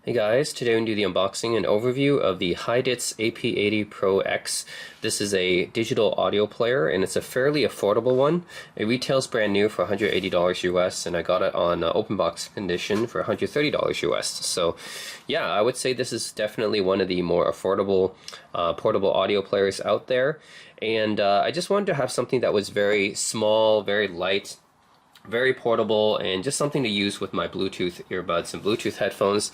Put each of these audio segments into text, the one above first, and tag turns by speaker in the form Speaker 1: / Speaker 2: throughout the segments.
Speaker 1: Hey guys, today we're going to do the unboxing and overview of the Hidizs AP80 Pro-X. This is a digital audio player and it's a fairly affordable one. It retails brand new for $180 US and I got it on open box condition for $130 US. So yeah, I would say this is definitely one of the more affordable portable audio players out there. And I just wanted to have something that was very small, very light, very portable, and just something to use with my Bluetooth earbuds and Bluetooth headphones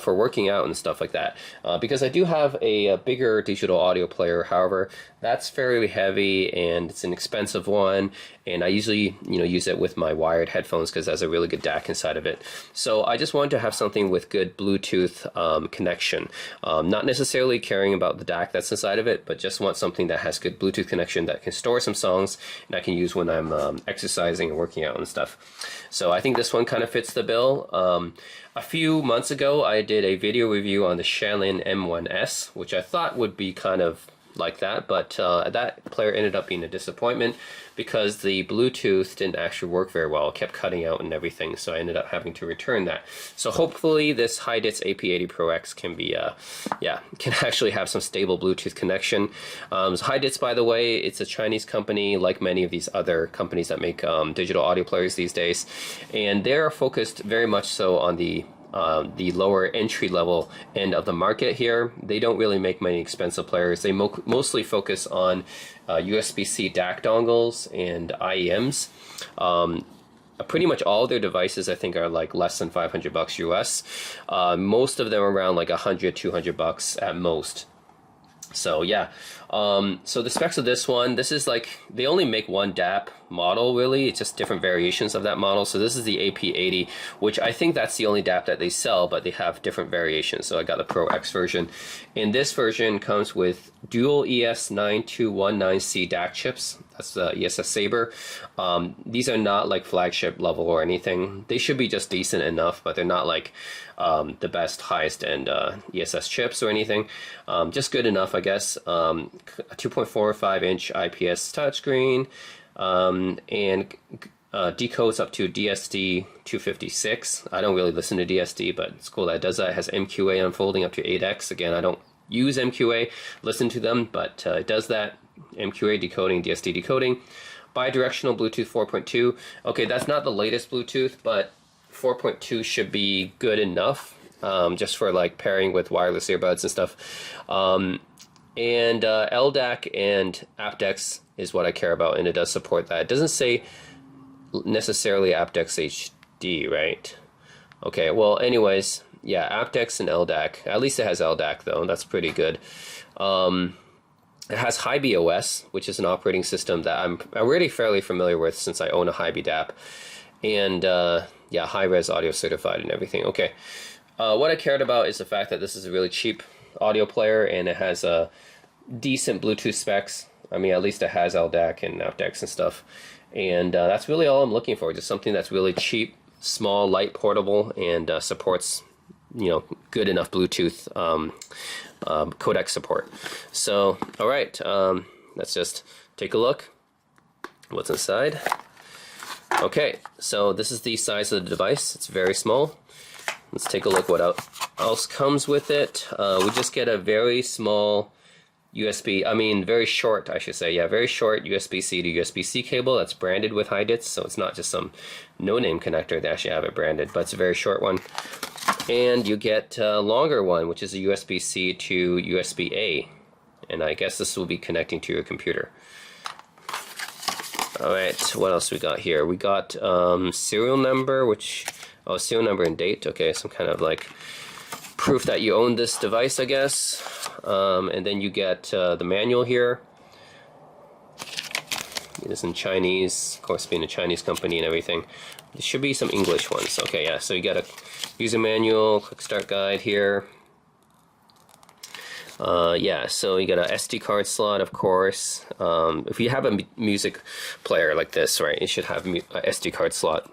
Speaker 1: for working out and stuff like that. Because I do have a bigger digital audio player, however, that's fairly heavy and it's an expensive one, and I usually use it with my wired headphones because it has a really good DAC inside of it. So I just wanted to have something with good Bluetooth connection. Not necessarily caring about the DAC that's inside of it, but just want something that has good Bluetooth connection that can store some songs and I can use when I'm exercising and working out and stuff. So I think this one kind of fits the bill. A few months ago I did a video review on the Shanlin M1S, which I thought would be kind of like that, but that player ended up being a disappointment because the Bluetooth didn't actually work very well. It kept cutting out and everything, so I ended up having to return that. So hopefully this Hidizs AP80 Pro-X can be, can actually have some stable Bluetooth connection. So Hidizs, by the way, it's a Chinese company like many of these other companies that make digital audio players these days, and they're focused very much so on the lower entry-level end of the market here. They don't really make many expensive players. They mostly focus on USB-C DAC dongles and IEMs. Pretty much all their devices I think are like less than $500 US. Most of them are around like $100-200 at most. So yeah, so the specs of this one, this is like, they only make one DAP model really, it's just different variations of that model. So this is the AP80, which I think that's the only DAP that they sell, but they have different variations. So I got the Pro X version, and this version comes with dual ES9219C DAC chips. That's the ESS Saber. These are not like flagship level or anything. They should be just decent enough, but they're not like the best highest end ESS chips or anything. Just good enough, I guess. A 2.45 inch IPS touchscreen, and decodes up to DSD 256. I don't really listen to DSD, but it's cool that it does that. It has MQA unfolding up to 8x. Again, I don't use MQA, listen to them, but it does that. MQA decoding, DSD decoding. Bidirectional Bluetooth 4.2. Okay, that's not the latest Bluetooth, but 4.2 should be good enough, just for like pairing with wireless earbuds and stuff. And LDAC and aptX is what I care about, and it does support that. It doesn't say necessarily aptX HD, right? Okay, well anyways, yeah, aptX and LDAC. At least it has LDAC though, and that's pretty good. It has Hidizs OS, which is an operating system that I'm already fairly familiar with since I own a Hidizs DAP. And yeah, high-res audio certified and everything. Okay, what I cared about is the fact that this is a really cheap audio player and it has decent Bluetooth specs. I mean, at least it has LDAC and aptX and stuff. And that's really all I'm looking for, just something that's really cheap, small, light, portable, and supports, good enough Bluetooth codec support. So, all right, let's just take a look what's inside. Okay, so this is the size of the device. It's very small. Let's take a look what else comes with it. We just get a very small very short, I should say. Yeah, very short USB-C to USB-C cable that's branded with Hidizs, so it's not just some no-name connector. They actually have it branded, but it's a very short one. And you get a longer one, which is a USB-C to USB-A. And I guess this will be connecting to your computer. Alright, what else we got here? We got serial number, serial number and date. Okay, some kind of like proof that you own this device, I guess. And then you get the manual here. It is in Chinese, of course, being a Chinese company and everything. There should be some English ones. Okay, yeah, so you got a user manual, quick start guide here. Yeah, so you got a SD card slot, of course. If you have a music player like this, right, it should have a SD card slot.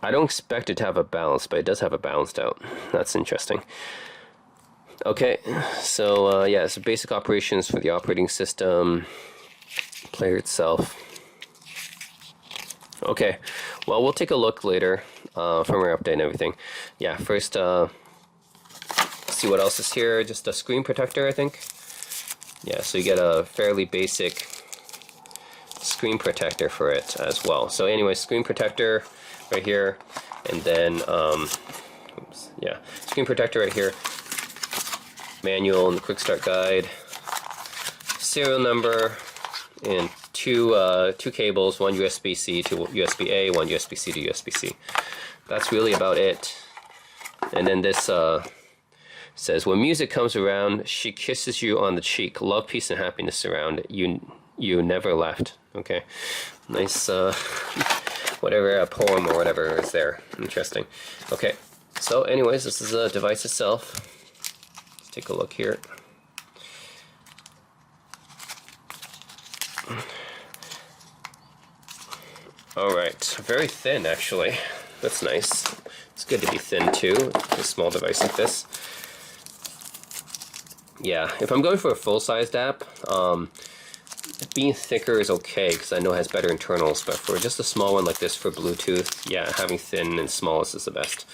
Speaker 1: I don't expect it to have a balance, but it does have a balanced out. That's interesting. Okay, so yeah, so basic operations for the operating system, player itself. Okay, well, we'll take a look later. firmware update and everything. Yeah, first, see what else is here. Just a screen protector, I think. Yeah, so you get a fairly basic screen protector for it as well. So anyway, screen protector right here, and then oops, yeah, screen protector right here, manual and the quick start guide, serial number, and two cables, one USB-C to USB-A, one USB-C to USB-C. That's really about it. And then this says, when music comes around, she kisses you on the cheek. Love, peace, and happiness surround you. You never left. Okay, nice. Whatever, a poem or whatever is there. Interesting. Okay, so anyways, this is the device itself. Let's take a look here. Alright, very thin actually. That's nice. It's good to be thin too, a small device like this. Yeah, if I'm going for a full-size DAP, being thicker is okay because I know it has better internals, but for just a small one like this for Bluetooth, yeah, having thin and smallest is the best.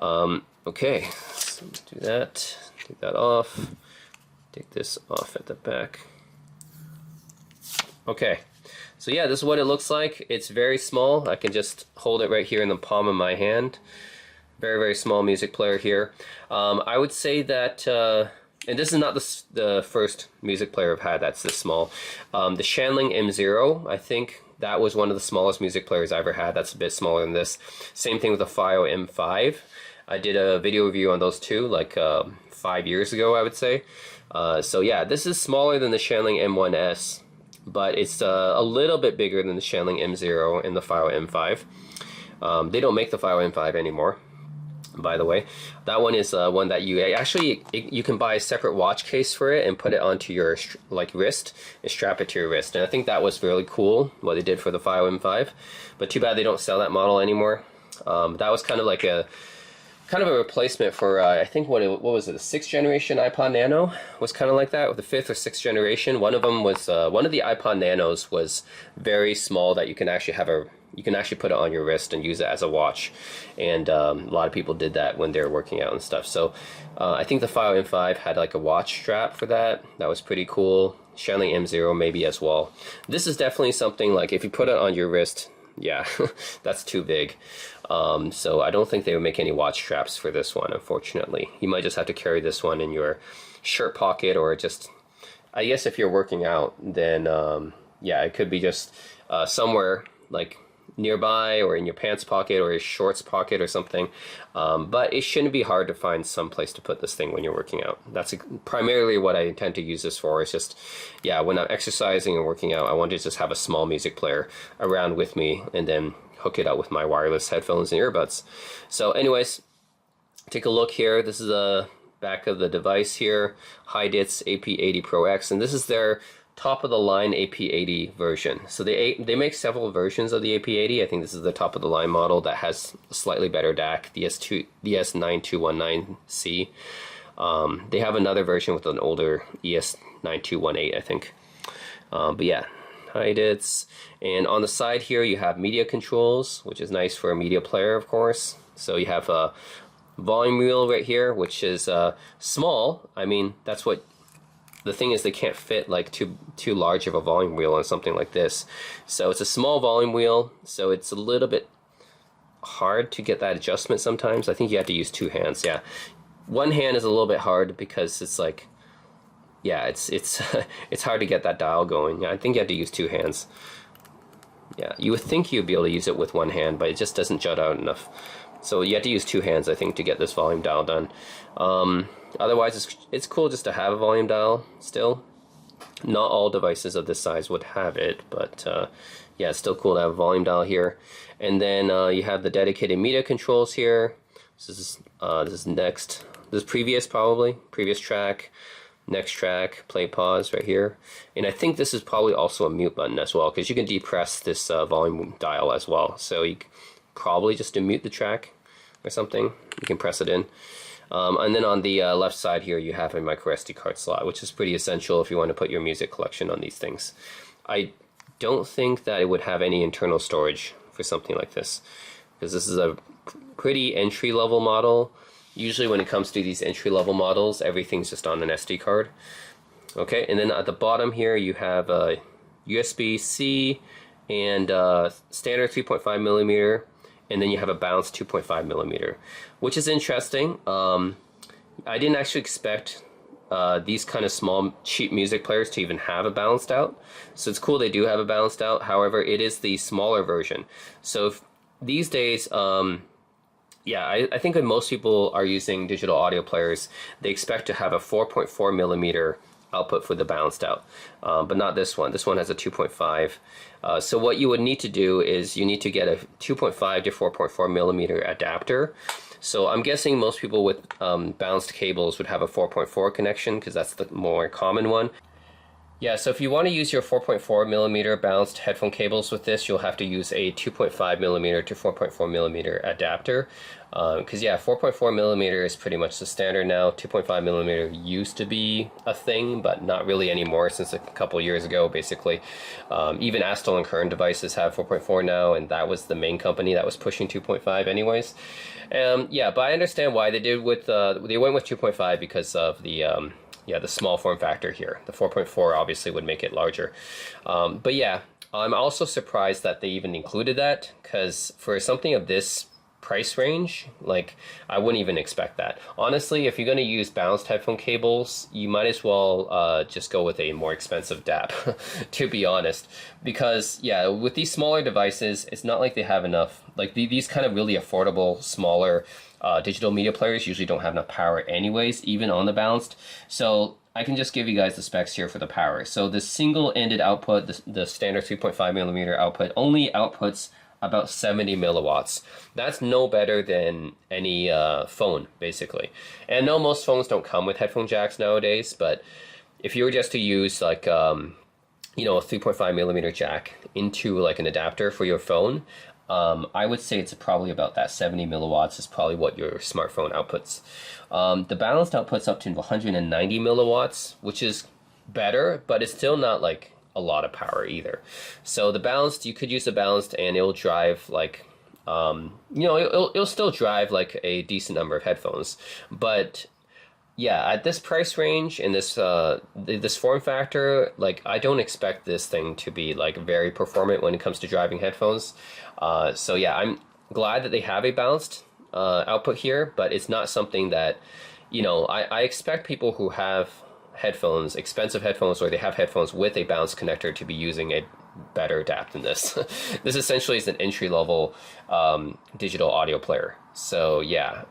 Speaker 1: Okay, so do that, take that off, take this off at the back. Okay, so yeah, this is what it looks like. It's very small. I can just hold it right here in the palm of my hand. Very, very small music player here. I would say that and this is not the first music player I've had that's this small. The Shanling M0, I think that was one of the smallest music players I ever had. That's a bit smaller than this. Same thing with the FiO M5. I did a video review on those two like 5 years ago, I would say. So yeah, this is smaller than the Shanling M1S, but it's a little bit bigger than the Shanling M0 and the FiO M5. They don't make the FiO M5 anymore, by the way. That one is one that you can buy a separate watch case for it and put it onto your wrist and strap it to your wrist. And I think that was really cool what they did for the FiO M5, but too bad they don't sell that model anymore. That was kind of like a replacement for I think what was it, the 6th generation iPod Nano was kind of like that, with the 5th or 6th generation. One of them was one of the iPod Nanos was very small that you can actually put it on your wrist and use it as a watch, and a lot of people did that when they were working out and stuff. So I think the FiO M5 had like a watch strap for that. That was pretty cool. Shanling M0 maybe as well. This is definitely something like if you put it on your wrist, yeah, that's too big. So I don't think they would make any watch straps for this one, unfortunately. You might just have to carry this one in your shirt pocket, or just, I guess if you're working out, then yeah, it could be just somewhere like nearby, or in your pants pocket or your shorts pocket or something. But it shouldn't be hard to find some place to put this thing when you're working out. That's primarily what I intend to use this for. It's just, yeah, when I'm exercising and working out, I want to just have a small music player around with me and then hook it up with my wireless headphones and earbuds. So anyways, take a look here. This is the back of the device here, Hidizs AP80 Pro-X, and this is their top of the line AP80 version. So they make several versions of the AP80. I think this is the top of the line model that has a slightly better DAC, the ES9219C. They have another version with an older ES9218, I think. But yeah, Hidizs. And on the side here you have media controls, which is nice for a media player, of course. So you have a volume wheel right here, which is small. I mean, that's what the thing is, they can't fit like too large of a volume wheel on something like this. So it's a small volume wheel, so it's a little bit hard to get that adjustment sometimes. I think you have to use two hands. Yeah, one hand is a little bit hard because it's like, yeah, it's it's hard to get that dial going. I think you have to use two hands. Yeah, you would think you'd be able to use it with one hand, but it just doesn't jut out enough. So you have to use two hands, I think, to get this volume dial done. Otherwise, it's cool just to have a volume dial still. Not all devices of this size would have it, but yeah, it's still cool to have a volume dial here. And then you have the dedicated media controls here. This is next. This is previous, probably. Previous track, next track, play, pause right here. And I think this is probably also a mute button as well, because you can depress this volume dial as well. So you probably just to mute the track or something, you can press it in. And then on the left side here you have a micro SD card slot, which is pretty essential if you want to put your music collection on these things. I don't think that it would have any internal storage for something like this, because this is a pretty entry-level model. Usually when it comes to these entry-level models, everything's just on an SD card. Okay, and then at the bottom here you have USB-C and standard 3.5 millimeter, and then you have a balanced 2.5 millimeter, which is interesting. I didn't actually expect these kind of small cheap music players to even have a balanced out, so it's cool they do have a balanced out. However, it is the smaller version. So these days, yeah, I think when most people are using digital audio players, they expect to have a 4.4 millimeter output for the balanced out, but not this one. This one has a 2.5. So what you would need to do is you need to get a 2.5 to 4.4 millimeter adapter. So I'm guessing most people with balanced cables would have a 4.4 connection, because that's the more common one. Yeah, so if you want to use your 4.4 millimeter balanced headphone cables with this, you'll have to use a 2.5 millimeter to 4.4 millimeter adapter. Because yeah, 4.4 millimeter is pretty much the standard now. 2.5 millimeter used to be a thing, but not really anymore since a couple years ago, basically. Even Astel and Kern devices have 4.4 now, and that was the main company that was pushing 2.5 anyways. Yeah, but I understand why they did with they went with 2.5 because of the yeah, the small form factor here. The 4.4 obviously would make it larger. But yeah, I'm also surprised that they even included that, because for something of this price range, like, I wouldn't even expect that. Honestly, if you're going to use balanced headphone cables, you might as well just go with a more expensive DAP, to be honest. Because yeah, with these smaller devices, it's not like they have enough, like these kind of really affordable, smaller digital media players usually don't have enough power anyways, even on the balanced. So I can just give you guys the specs here for the power. So the single-ended output, the standard 3.5 millimeter output, only outputs about 70 milliwatts. That's no better than any phone, basically. And no, most phones don't come with headphone jacks nowadays, but if you were just to use like you know, a 3.5 millimeter jack into like an adapter for your phone, I would say it's probably about that 70 milliwatts is probably what your smartphone outputs. The balanced outputs up to 190 milliwatts, which is better, but it's still not like a lot of power either. So the balanced, you could use the balanced and it'll drive like, you know, it'll still drive like a decent number of headphones. But yeah, at this price range and this this form factor, like, I don't expect this thing to be like very performant when it comes to driving headphones. So yeah, I'm glad that they have a balanced output here, but it's not something that, you know, I expect people who have headphones, expensive headphones, or they have headphones with a balanced connector to be using a better DAP than this. This essentially is an entry-level digital audio player. So yeah,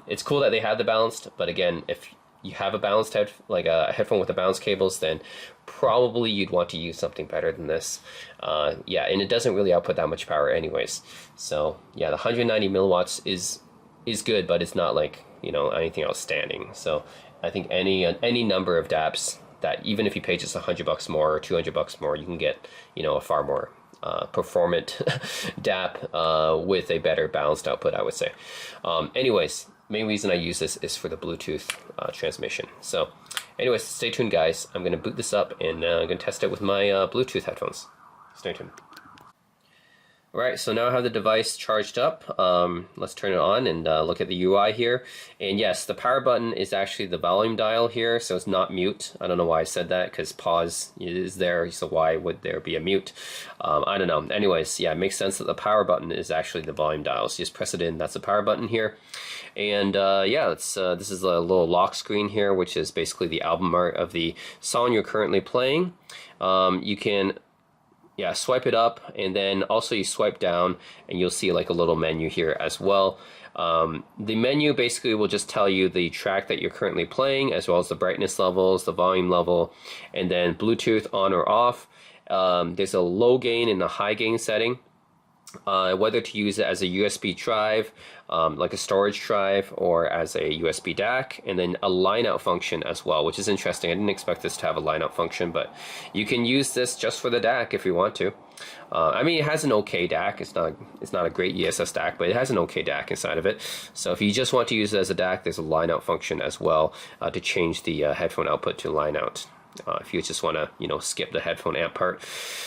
Speaker 1: it's cool that they have the balanced, but again, if you have a balanced like a headphone with the balanced cables, then probably you'd want to use something better than this. Yeah, and it doesn't really output that much power anyways. So yeah, the 190 milliwatts is good, but it's not like, you know, anything outstanding. So I think any number of DAPs that, even if you pay just $100 more or $200 more, you can get, you know, a far more performant DAP with a better balanced output, I would say. Anyways, main reason I use this is for the Bluetooth transmission. So anyways, stay tuned guys. I'm going to boot this up and I'm going to test it with my Bluetooth headphones. Stay tuned. Alright, so now I have the device charged up. Let's turn it on and look at the UI here. And yes, the power button is actually the volume dial here, so it's not mute. I don't know why I said that, because pause is there, so why would there be a mute? I don't know. Anyways, yeah, it makes sense that the power button is actually the volume dial. So you just press it in, that's the power button here. And yeah, it's, this is a little lock screen here, which is basically the album art of the song you're currently playing. You can swipe it up, and then also you swipe down and you'll see like a little menu here as well. The menu basically will just tell you the track that you're currently playing, as well as the brightness levels, the volume level, and then Bluetooth on or off. There's a low gain and a high gain setting. Whether to use it as a USB drive, like a storage drive, or as a USB DAC, and then a line out function as well, which is interesting. I didn't expect this to have a line out function, but you can use this just for the DAC if you want to. I mean, it has an okay DAC. It's not a great ESS DAC, but it has an okay DAC inside of it. So if you just want to use it as a DAC, there's a line out function as well to change the headphone output to line out. If you just want to, you know, skip the headphone amp part.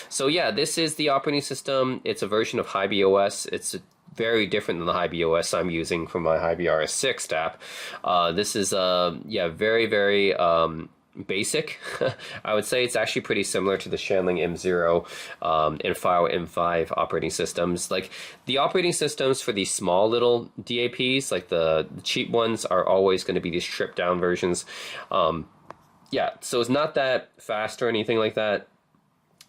Speaker 1: So yeah, this is the operating system. It's a version of HiBOS. It's very different than the Hidizs OS I'm using for my Hidizs RS6 DAP. This is yeah, very basic. I would say it's actually pretty similar to the Shanling M0 and File M5 operating systems. Like the operating systems for these small little DAPs, like the cheap ones, are always going to be these stripped down versions. Yeah, so it's not that fast or anything like that.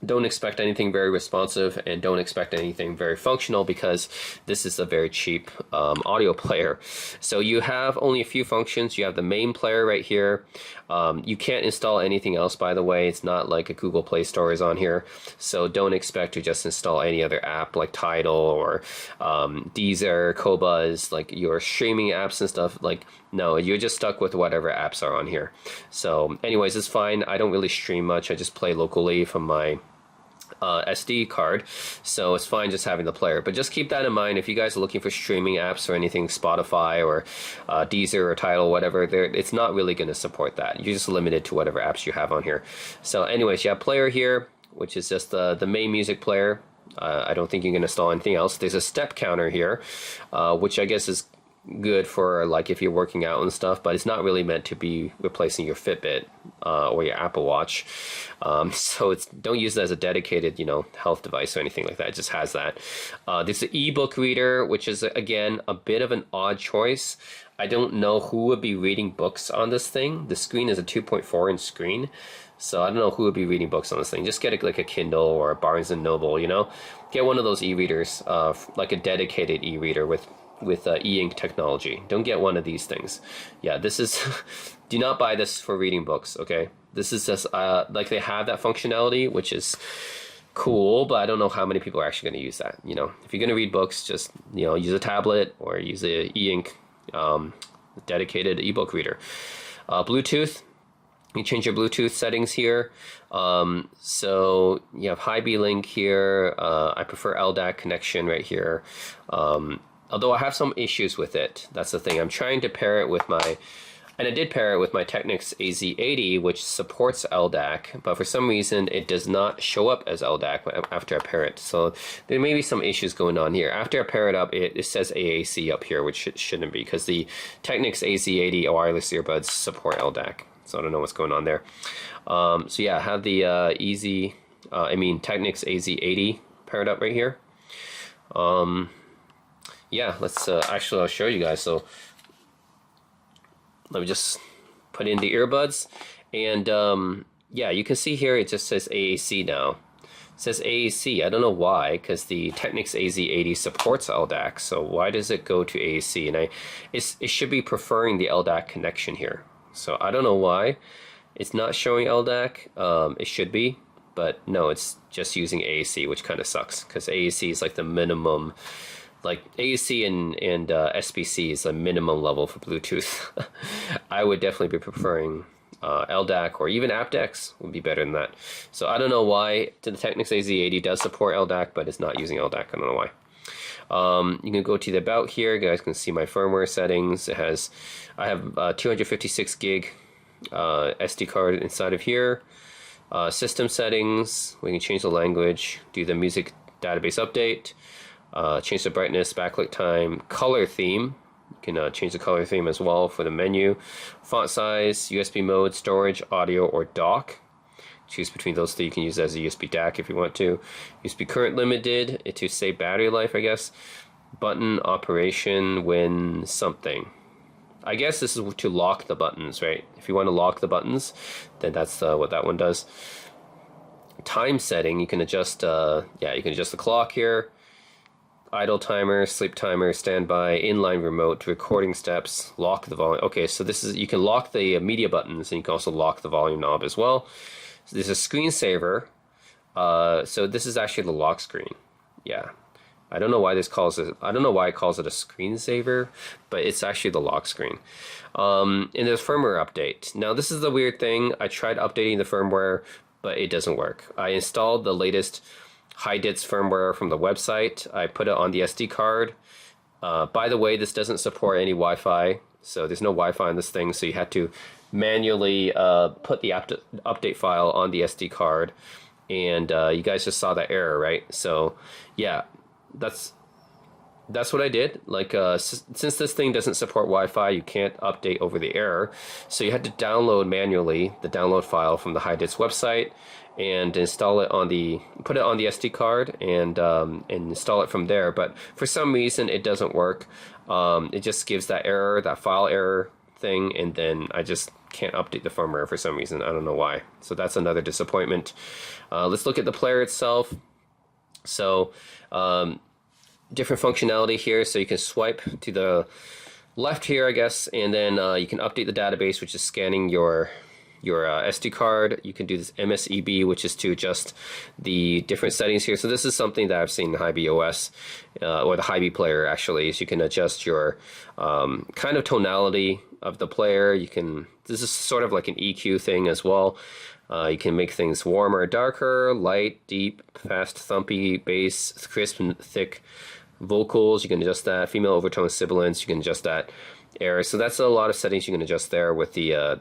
Speaker 1: Don't expect anything very responsive, and don't expect anything very functional, because this is a very cheap audio player. So you have only a few functions. You have the main player right here. You can't install anything else, by the way. It's not like a Google Play Store is on here. So don't expect to just install any other app like Tidal or Deezer, Qobuz, like your streaming apps and stuff. Like, no, you're just stuck with whatever apps are on here. So anyways, it's fine. I don't really stream much. I just play locally from my SD card, so it's fine just having the player. But just keep that in mind if you guys are looking for streaming apps or anything, Spotify or Deezer or Tidal, whatever. It's not really going to support that. You're just limited to whatever apps you have on here. So anyways, you have player here, which is just the main music player. I don't think you can install anything else. There's a step counter here, which I guess is good for like if you're working out and stuff, but it's not really meant to be replacing your Fitbit or your Apple Watch. So don't use it as a dedicated, health device or anything like that. It just has that. There's an ebook reader, which is again a bit of an odd choice. I don't know who would be reading books on this thing. The screen is a 2.4 inch screen. So I don't know who would be reading books on this thing. Just get like a Kindle or a Barnes and Noble, Get one of those e-readers, like a dedicated e-reader with e-ink technology. Don't get one of these things. Yeah, this is do not buy this for reading books, okay? This is just like they have that functionality, which is cool, but I don't know how many people are actually going to use that. If you're going to read books, just use a tablet or use a e-ink dedicated ebook reader. Bluetooth. You change your Bluetooth settings here. So you have Hidizs link here. I prefer LDAC connection right here. Although I have some issues with it. That's the thing. I'm trying to pair it with and I did pair it with my Technics AZ80, which supports LDAC, but for some reason it does not show up as LDAC after I pair it. So there may be some issues going on here. After I pair it up, it says AAC up here, which shouldn't be, because the Technics AZ80 wireless earbuds support LDAC. So I don't know what's going on there. So yeah, I have the Technics AZ80 paired up right here. Yeah, let's actually I'll show you guys. So let me just put in the earbuds, and yeah, you can see here it just says AAC now. It says AAC. I don't know why, because the Technics AZ80 supports LDAC. So why does it go to AAC? And it should be preferring the LDAC connection here. So I don't know why it's not showing LDAC. It should be, but no, it's just using AAC, which kind of sucks, because AAC is like the minimum. Like AAC and SBC is the minimum level for Bluetooth. I would definitely be preferring LDAC, or even aptX would be better than that. So I don't know why the Technics AZ80 does support LDAC, but it's not using LDAC. I don't know why. You can go to the About here. You guys can see my firmware settings. I have 256 gig SD card inside of here. System settings. We can change the language, do the music database update. Change the brightness, backlight time, color theme. You can change the color theme as well for the menu. Font size, USB mode, storage, audio, or dock. Choose between those three. You can use it as a USB DAC if you want to. USB current limited to save battery life, I guess. Button operation when something. I guess this is to lock the buttons, right? If you want to lock the buttons, then that's what that one does. Time setting, you can adjust. You can adjust the clock here. Idle timer, sleep timer, standby, inline remote, recording steps, lock the volume. Okay, so you can lock the media buttons, and you can also lock the volume knob as well. So there's a screensaver. So this is actually the lock screen. Yeah, I don't know why it calls it a screensaver, but it's actually the lock screen. And there's firmware update. Now this is the weird thing. I tried updating the firmware, but it doesn't work. I installed the latest Hidizs firmware from the website. I put it on the SD card. By the way, this doesn't support any Wi-Fi, so there's no Wi-Fi on this thing, so you had to manually put the update file on the SD card, and you guys just saw that error, right? So yeah, that's what I did. Like, since this thing doesn't support Wi-Fi, you can't update over the air. So you had to download manually the download file from the Hidizs website and install it on put it on the SD card and install it from there. But for some reason, it doesn't work. It just gives that error, that file error thing, and then I just can't update the firmware for some reason. I don't know why. So that's another disappointment. Let's look at the player itself. So different functionality here. So you can swipe to the left here, I guess, and then you can update the database, which is scanning your SD card. You can do this MSEB, which is to adjust the different settings here. So this is something that I've seen in Hidizs OS, or the Hidizs player actually, is you can adjust your kind of tonality of the player. This is sort of like an EQ thing as well. You can make things warmer, darker, light, deep, fast, thumpy, bass, crisp, and thick vocals. You can adjust that. Female overtone sibilance, you can adjust that. Air. So that's a lot of settings you can adjust there with the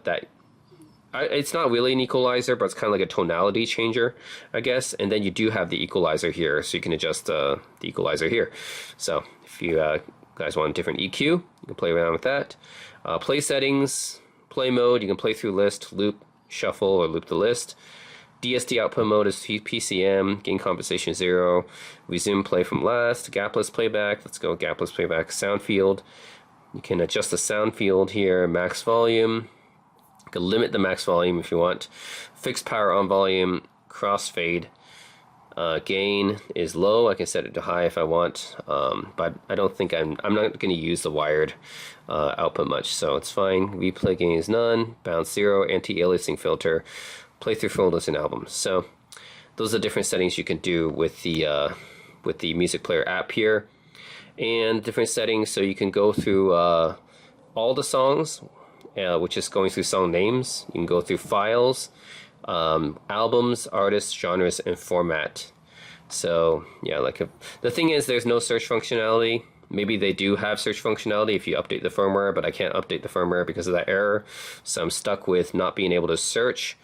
Speaker 1: it's not really an equalizer, but it's kind of like a tonality changer, I guess. And then you do have the equalizer here, so you can adjust the equalizer here. So if you guys want a different EQ, you can play around with that. Play settings, play mode, you can play through list, loop, shuffle, or loop the list. DSD output mode is PCM, gain compensation 0, resume play from last, gapless playback, let's go gapless playback, sound field. You can adjust the sound field here, max volume. You can limit the max volume if you want. Fixed power on volume, crossfade. Gain is low. I can set it to high if I want, but I don't think I'm not going to use the wired output much, so it's fine. Replay gain is none. Bounce 0. Anti-aliasing filter. Playthrough folders and albums. So those are different settings you can do with the music player app here, and different settings. So you can go through all the songs, which is going through song names. You can go through files, albums, artists, genres, and format. So yeah, the thing is, there's no search functionality. Maybe they do have search functionality if you update the firmware, but I can't update the firmware because of that error. So I'm stuck with not being able to search.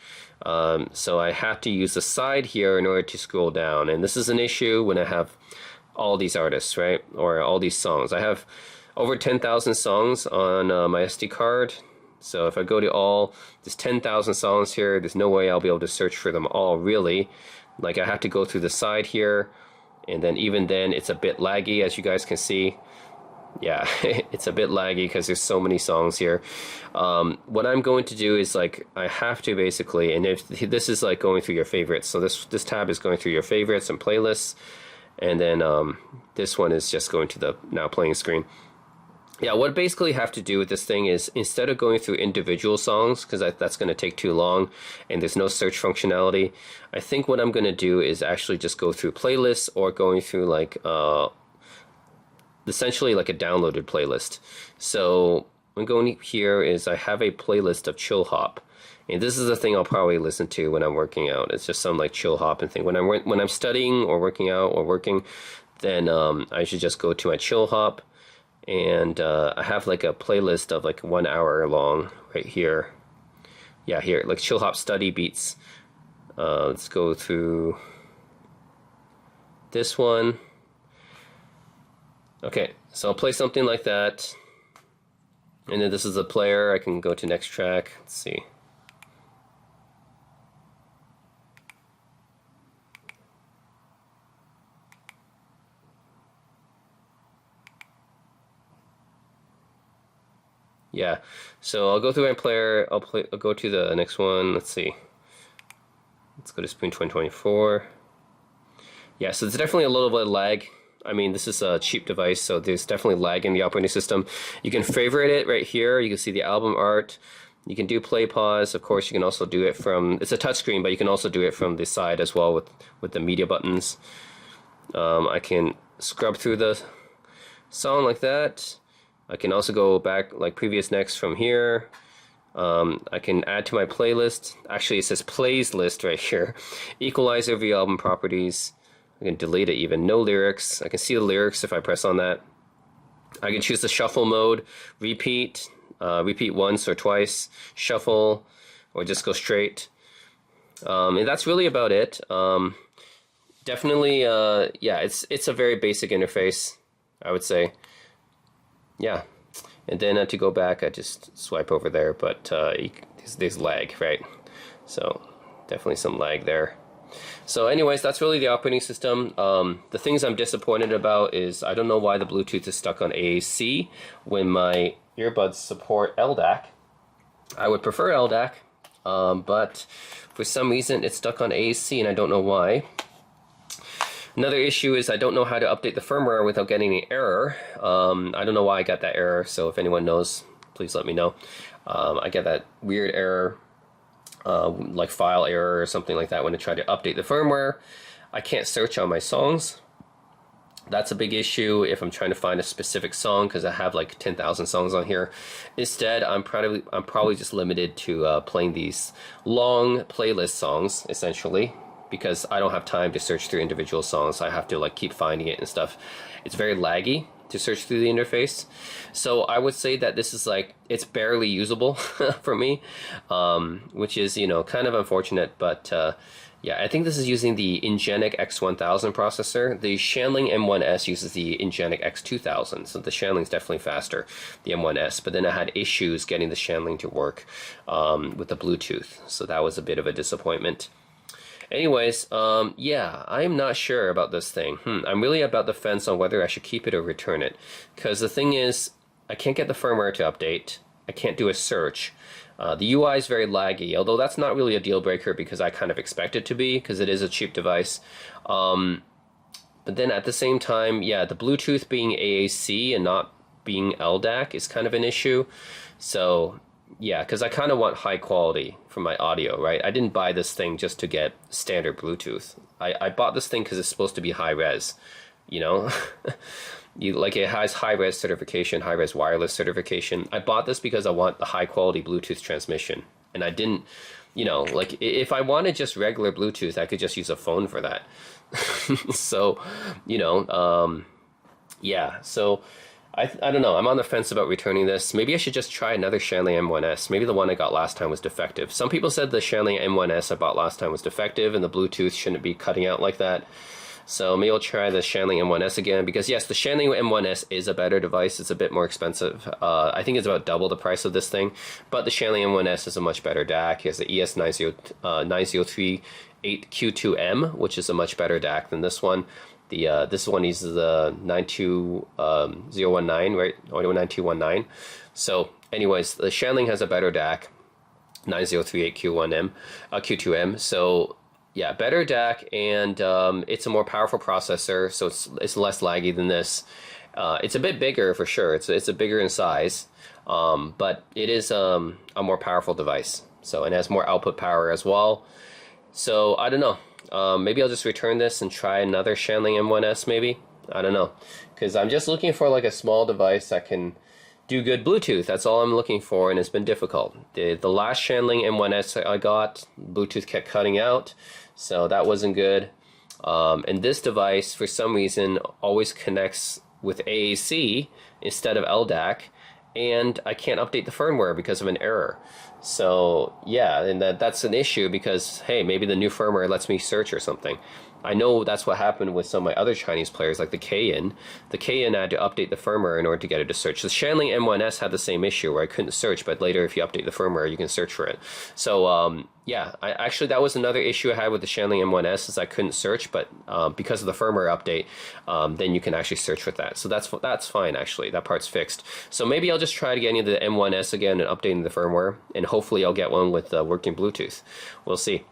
Speaker 1: So I have to use the side here in order to scroll down. And this is an issue when I have all these artists, right? Or all these songs. I have over 10,000 songs on my SD card. So if I go to all, there's 10,000 songs here. There's no way I'll be able to search for them all, really. Like, I have to go through the side here. And then even then, it's a bit laggy, as you guys can see. Yeah, it's a bit laggy because there's so many songs here. What I'm going to do is, like, I have to basically, and if this is like going through your favorites. So this tab is going through your favorites and playlists. And then this one is just going to the now playing screen. Yeah, what I basically have to do with this thing is, instead of going through individual songs, because that's going to take too long, and there's no search functionality, I think what I'm going to do is actually just go through playlists, or going through like essentially like a downloaded playlist. So what I'm going here is I have a playlist of chill hop, and this is the thing I'll probably listen to when I'm working out. It's just some like chill hop and thing. When I'm studying or working out or working, then I should just go to my chill hop. And I have like a playlist of like 1 hour long right here. Yeah, here, like chill hop study beats. Let's go through this one. Okay, so I'll play something like that. And then this is the player. I can go to next track. Let's see. Yeah, so I'll go through my player. I'll go to the next one. Let's see. Let's go to Spring 2024. Yeah, so there's definitely a little bit of lag. I mean, this is a cheap device, so there's definitely lag in the operating system. You can favorite it right here. You can see the album art. You can do play pause. Of course, you can also do it from, it's a touchscreen, but you can also do it from the side as well with the media buttons. I can scrub through the song like that. I can also go back like previous next from here. I can add to my playlist. Actually, it says plays list right here. Equalizer via album properties. I can delete it even. No lyrics. I can see the lyrics if I press on that. I can choose the shuffle mode, repeat, repeat once or twice, shuffle, or just go straight. And that's really about it. Definitely, yeah, it's a very basic interface. I would say. Yeah. And then to go back, I just swipe over there, but there's lag, right? So definitely some lag there. So anyways, that's really the operating system. The things I'm disappointed about is I don't know why the Bluetooth is stuck on AAC when my earbuds support LDAC. I would prefer LDAC, but for some reason it's stuck on AAC and I don't know why. Another issue is I don't know how to update the firmware without getting an error. I don't know why I got that error, so if anyone knows, please let me know. I get that weird error, like file error or something like that when I try to update the firmware. I can't search on my songs. That's a big issue if I'm trying to find a specific song because I have like 10,000 songs on here. Instead, I'm probably just limited to playing these long playlist songs, essentially, because I don't have time to search through individual songs. I have to like keep finding it and stuff. It's very laggy to search through the interface. So I would say that this is like, it's barely usable for me, which is, you know, kind of unfortunate, but yeah, I think this is using the Ingenic X1000 processor. The Shanling M1S uses the Ingenic X2000, so the Shanling's definitely faster, the M1S, but then I had issues getting the Shanling to work with the Bluetooth, so that was a bit of a disappointment. Anyways, yeah, I'm not sure about this thing. I'm really about the fence on whether I should keep it or return it. Because the thing is, I can't get the firmware to update. I can't do a search. The UI is very laggy, although that's not really a deal breaker because I kind of expect it to be, because it is a cheap device. But then at the same time, yeah, the Bluetooth being AAC and not being LDAC is kind of an issue. So yeah, because I kind of want high quality for my audio, right? I didn't buy this thing just to get standard Bluetooth. I bought this thing because it's supposed to be high res, you know? Like it has high res certification, high res wireless certification. I bought this because I want the high quality Bluetooth transmission. And I didn't, you know, like if I wanted just regular Bluetooth, I could just use a phone for that. So, you know, yeah, so I don't know. I'm on the fence about returning this. Maybe I should just try another Shanling M1S. Maybe the one I got last time was defective. Some people said the Shanling M1S I bought last time was defective and the Bluetooth shouldn't be cutting out like that. So maybe I'll try the Shanling M1S again, because yes, the Shanling M1S is a better device. It's a bit more expensive. I think it's about double the price of this thing, but the Shanling M1S is a much better DAC. It has the ES9038Q2M, which is a much better DAC than this one. This one uses the 92019, right? Audio 9219. So anyways, the Shanling has a better DAC, 9038Q1M, Q2M. So yeah, better DAC, and it's a more powerful processor, so it's less laggy than this. It's a bit bigger for sure. It's a bigger in size, but it is a more powerful device. So it has more output power as well. So I don't know. Maybe I'll just return this and try another Shanling M1S maybe. I don't know, because I'm just looking for like a small device that can do good Bluetooth. That's all I'm looking for, and it's been difficult. The last Shanling M1S I got, Bluetooth kept cutting out, so that wasn't good. And this device, for some reason, always connects with AAC instead of LDAC, and I can't update the firmware because of an error. So yeah, and that's an issue because, hey, maybe the new firmware lets me search or something. I know that's what happened with some of my other Chinese players, like the Kayin. The Kayin had to update the firmware in order to get it to search. The Shanling M1S had the same issue where I couldn't search, but later if you update the firmware, you can search for it. So yeah, actually that was another issue I had with the Shanling M1S, is I couldn't search, but because of the firmware update, then you can actually search with that. So that's fine, actually. That part's fixed. So maybe I'll just try to get into the M1S again and updating the firmware, and hopefully I'll get one with working Bluetooth. We'll see.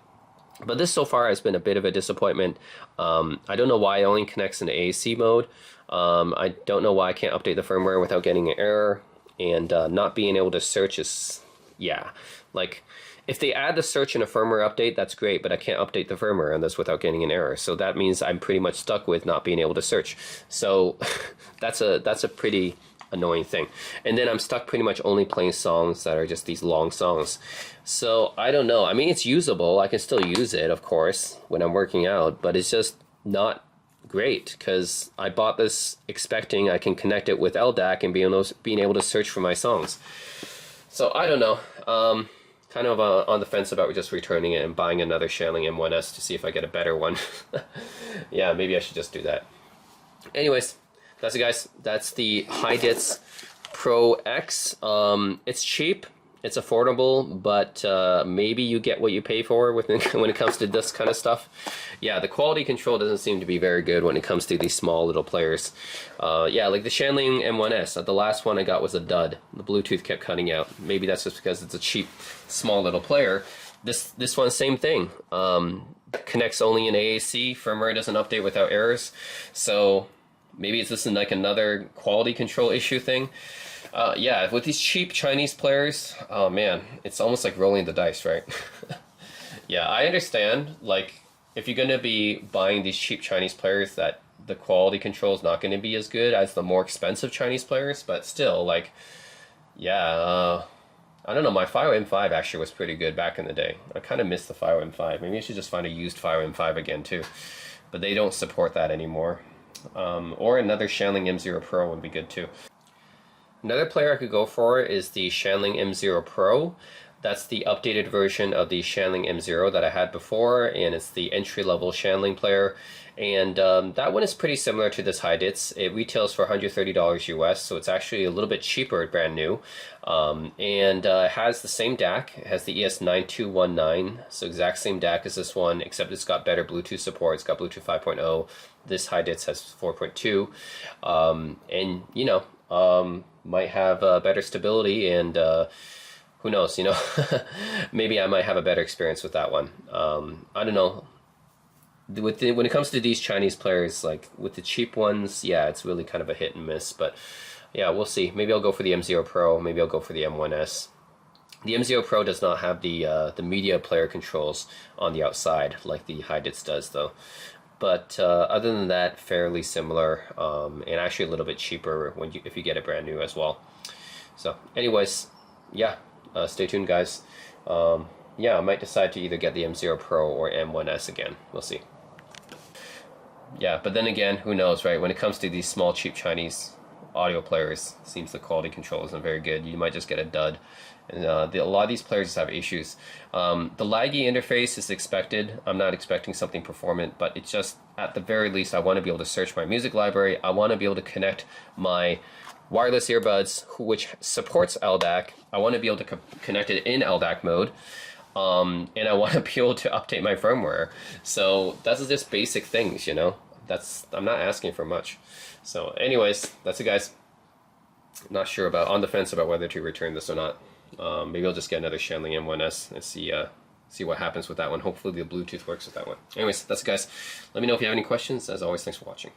Speaker 1: But this so far has been a bit of a disappointment. I don't know why it only connects in AAC mode. I don't know why I can't update the firmware without getting an error. And not being able to search is, yeah. Like, if they add the search in a firmware update, that's great, but I can't update the firmware on this without getting an error. So that means I'm pretty much stuck with not being able to search. So that's a pretty annoying thing. And then I'm stuck pretty much only playing songs that are just these long songs. So I don't know. I mean, it's usable. I can still use it, of course, when I'm working out, but it's just not great because I bought this expecting I can connect it with LDAC and being able to search for my songs. So I don't know. Kind of on the fence about just returning it and buying another Shanling M1S to see if I get a better one. Yeah, maybe I should just do that. Anyways, that's it, guys. That's the Hidizs Pro-X. It's cheap. It's affordable, but maybe you get what you pay for when it comes to this kind of stuff. Yeah, the quality control doesn't seem to be very good when it comes to these small little players. Yeah, like the Shanling M1S. The last one I got was a dud. The Bluetooth kept cutting out. Maybe that's just because it's a cheap, small little player. This one, same thing. Connects only in AAC. Firmware doesn't update without errors. So maybe it's just like another quality control issue thing. Yeah, with these cheap Chinese players, oh man, it's almost like rolling the dice, right? Yeah, I understand, like, if you're going to be buying these cheap Chinese players, that the quality control is not going to be as good as the more expensive Chinese players, but still, like, yeah, I don't know, my FiOS M5 actually was pretty good back in the day. I kind of miss the FiOS M5. Maybe I should just find a used FiOS M5 again, too. But they don't support that anymore. Or another Shanling M0 Pro would be good, too. Another player I could go for is the Shanling M0 Pro. That's the updated version of the Shanling M0 that I had before, and it's the entry-level Shanling player. And that one is pretty similar to this Hidizs. It retails for $130 US, so it's actually a little bit cheaper, brand new. And it has the same DAC. It has the ES9219, so exact same DAC as this one, except it's got better Bluetooth support. It's got Bluetooth 5.0. This Hidizs has 4.2. And, you know, might have better stability, and who knows, you know, maybe I might have a better experience with that one. I don't know. When it comes to these Chinese players, like with the cheap ones, yeah, it's really kind of a hit and miss. But yeah, we'll see. Maybe I'll go for the M0 Pro. Maybe I'll go for the M1S. The M0 Pro does not have the media player controls on the outside like the Hidizs does, though. But other than that, fairly similar, and actually a little bit cheaper if you get it brand new as well. So, anyways, yeah, stay tuned, guys. Yeah, I might decide to either get the M0 Pro or M1S again. We'll see. Yeah, but then again, who knows, right? When it comes to these small, cheap Chinese audio players, it seems the quality control isn't very good. You might just get a dud. And a lot of these players have issues. The laggy interface is expected. I'm not expecting something performant, but it's just, at the very least, I want to be able to search my music library. I want to be able to connect my wireless earbuds, which supports LDAC. I want to be able to connect it in LDAC mode. And I want to be able to update my firmware. So that's just basic things, you know. I'm not asking for much. So anyways, that's it, guys. Not sure on the fence about whether to return this or not. Maybe I'll just get another Shanling M1S and see what happens with that one. Hopefully the Bluetooth works with that one. Anyways, that's it, guys. Let me know if you have any questions. As always, thanks for watching.